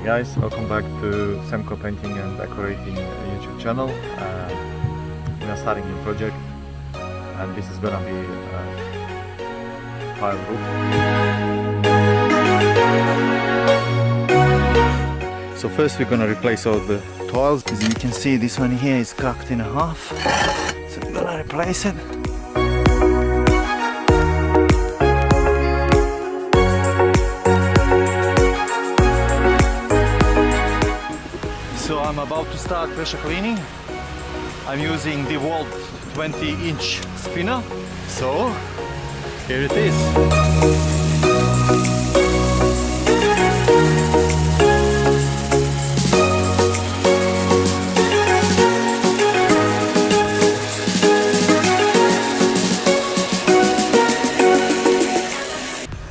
guys, welcome back to Samco Painting and Decorating YouTube channel. We are starting a new project and this is gonna be a tile roof. So first we're gonna replace all the tiles. As you can see, this one here is cracked in half, so we're gonna replace it. So I'm about to start pressure cleaning. I'm using the DeWalt 20-inch spinner. So here it is.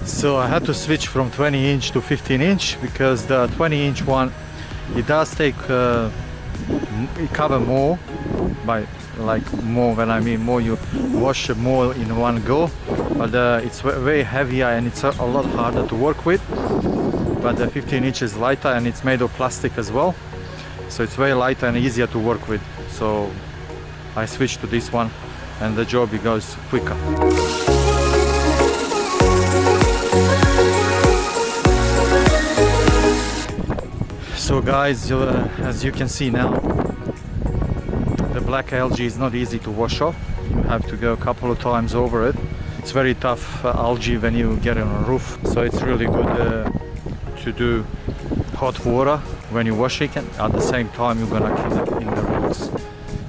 So I had to switch from 20-inch to 15-inch because the 20-inch one, it does take it cover more, by like more, when I mean more, you wash more in one go, but it's very heavier and it's a lot harder to work with. But the 15-inch is lighter and it's made of plastic as well, so it's very lighter and easier to work with. So I switched to this one and the job goes quicker. So guys, as you can see now, the black algae is not easy to wash off. You have to go a couple of times over it. It's very tough algae when you get it on a roof. So it's really good to do hot water when you wash it, and at the same time you're gonna kill it in the roots.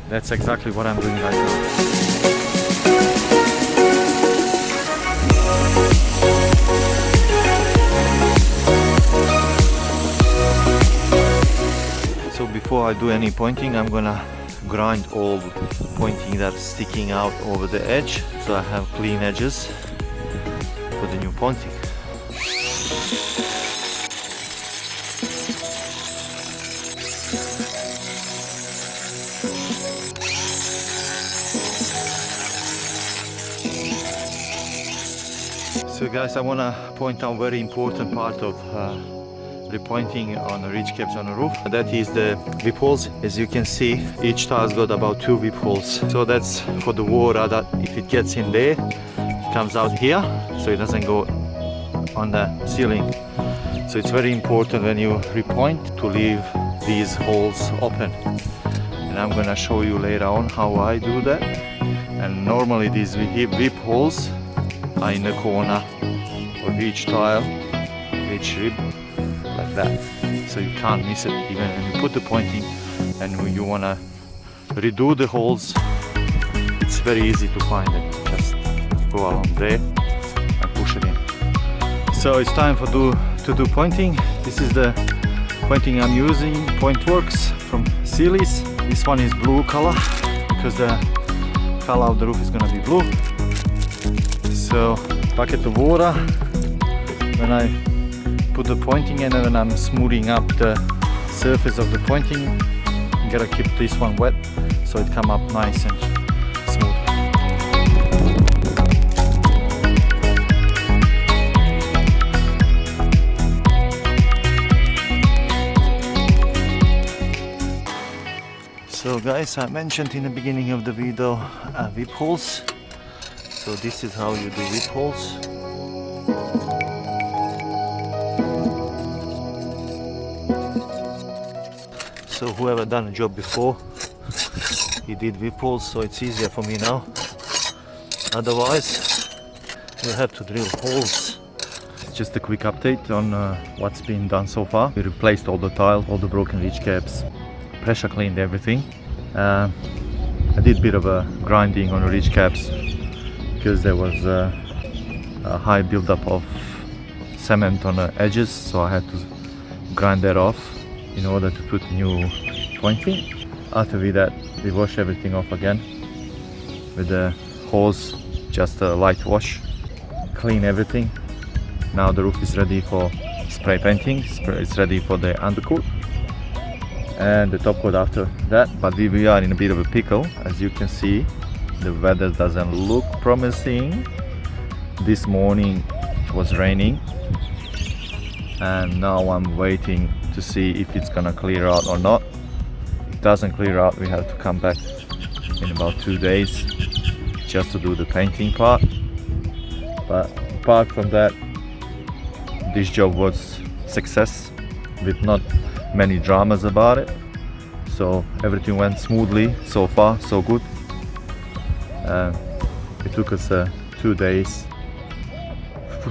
That's exactly what I'm doing right now. So before I do any pointing, I'm gonna grind all the pointing that's sticking out over the edge, so I have clean edges for the new pointing. So guys, I wanna point out very important part of repointing on the ridge caps on the roof. That is the whip holes. As you can see, each tile's got about 2 whip holes. So that's for the water, that if it gets in there, it comes out here, so it doesn't go on the ceiling. So it's very important when you repoint to leave these holes open. And I'm gonna show you later on how I do that. And normally these whip holes are in the corner of each tile, each rib, like that, so you can't miss it. Even when you put the pointing and when you want to redo the holes, it's very easy to find it. Just go along there and push it in. So it's time to do pointing. This is the pointing I'm using, Pointworks from Sealy's. This one is blue color because the color of the roof is going to be blue. So bucket of water when I put the pointing in, and when I'm smoothing up the surface of the pointing, you gotta keep this one wet so it come up nice and smooth. So guys, I mentioned in the beginning of the video whip holes. So this is how you do whip holes. So whoever done a job before, he did whip holes, so it's easier for me now. Otherwise, you have to drill holes. It's just a quick update on what's been done so far. We replaced all the tile, all the broken ridge caps, pressure cleaned everything. I did a bit of a grinding on the ridge caps because there was a high buildup of cement on the edges, so I had to grind that off in order to put new pointing. After we wash everything off again with the hose, just a light wash, clean everything. Now the roof is ready for spray painting. It's ready for the undercoat and the top coat after that. But we are in a bit of a pickle. As you can see, the weather doesn't look promising. This morning it was raining and now I'm waiting to see if it's gonna clear out or not. If it doesn't clear out, we have to come back in about 2 days just to do the painting part. But apart from that, this job was success with not many dramas about it. So everything went smoothly so far, so good. It took us 2 days,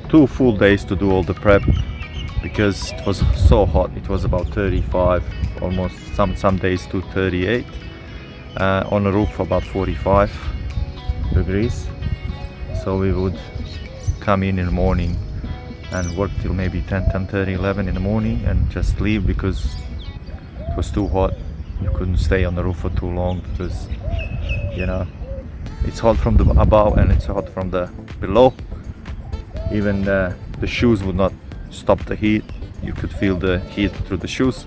2 full days to do all the prep because it was so hot. It was about 35, almost some days to 38. On the roof about 45 degrees. So we would come in the morning and work till maybe 10:30, 11 in the morning and just leave because it was too hot. You couldn't stay on the roof for too long because, you know, it's hot from the above and it's hot from the below. Even the shoes would not stop the heat. You could feel the heat through the shoes.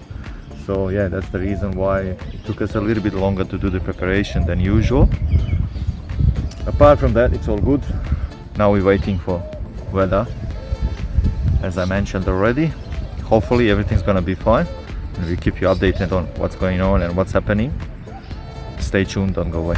So yeah, that's the reason why it took us a little bit longer to do the preparation than usual. Apart from that, it's all good. Now we're waiting for weather, as I mentioned already. Hopefully everything's gonna be fine, and we'll keep you updated on what's going on and what's happening. Stay tuned, don't go away.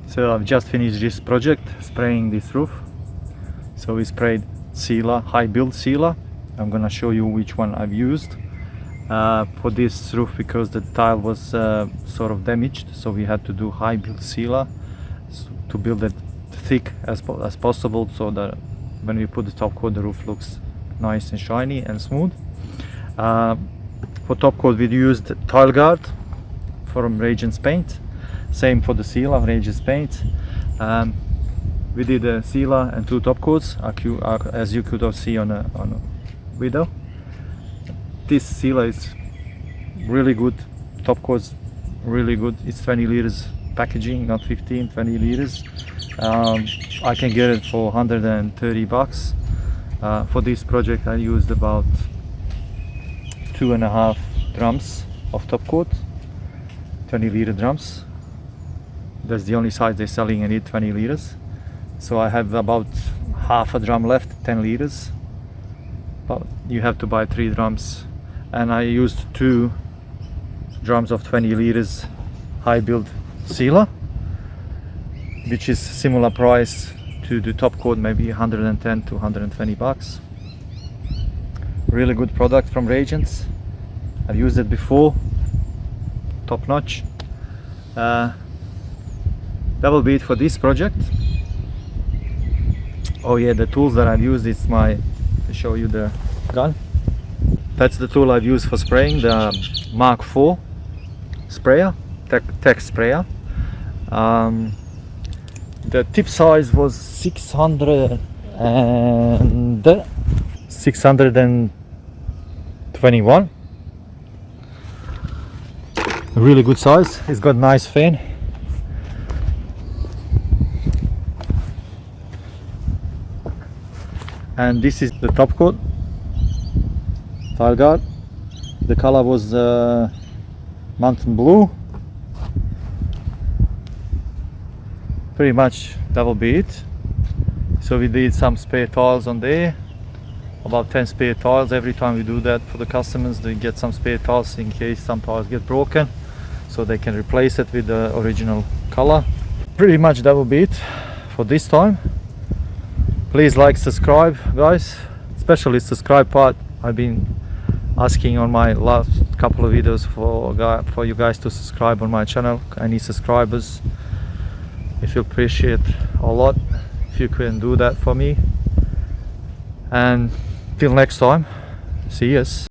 So I've just finished this project, spraying this roof. So we sprayed sealer, high build sealer. I'm gonna show you which one I've used for this roof because the tile was sort of damaged. So we had to do high build sealer to build it thick as possible, so that when we put the top coat, the roof looks nice and shiny and smooth. For top coat, we used tile guard from Regent's Paint. Same for the sealer, Regent's Paint. We did a sealer and 2 top coats, as you could see on a video. This sealer is really good. Top coat's really good. It's 20 liters packaging, not 15, 20 liters. I can get it for $130. For this project, I used about 2.5 drums of top coat, 20 liter drums. That's the only size they're selling in it, 20 liters. So I have about half a drum left, 10 liters. But you have to buy 3 drums. And I used 2 drums of 20 liters high build sealer, which is similar price to the top coat, maybe 110 to 120 bucks. Really good product from Regents. I've used it before, top notch. That will be it for this project. Oh yeah, the tools that I've used, it's to show you the gun. That's the tool I've used for spraying, the Mark IV sprayer, tech sprayer. The tip size was 621. Really good size. It's got nice fan. And this is the top coat, tile guard. The color was mountain blue. Pretty much that will be it. So we did some spare tiles on there, about 10 spare tiles. Every time we do that for the customers, they get some spare tiles in case some tiles get broken, so they can replace it with the original color. Pretty much that will be it for this time. Please like, subscribe, guys, especially subscribe part. I've been asking on my last couple of videos for you guys to subscribe on my channel. I need subscribers. If you appreciate a lot, if you can do that for me. And till next time, see yous.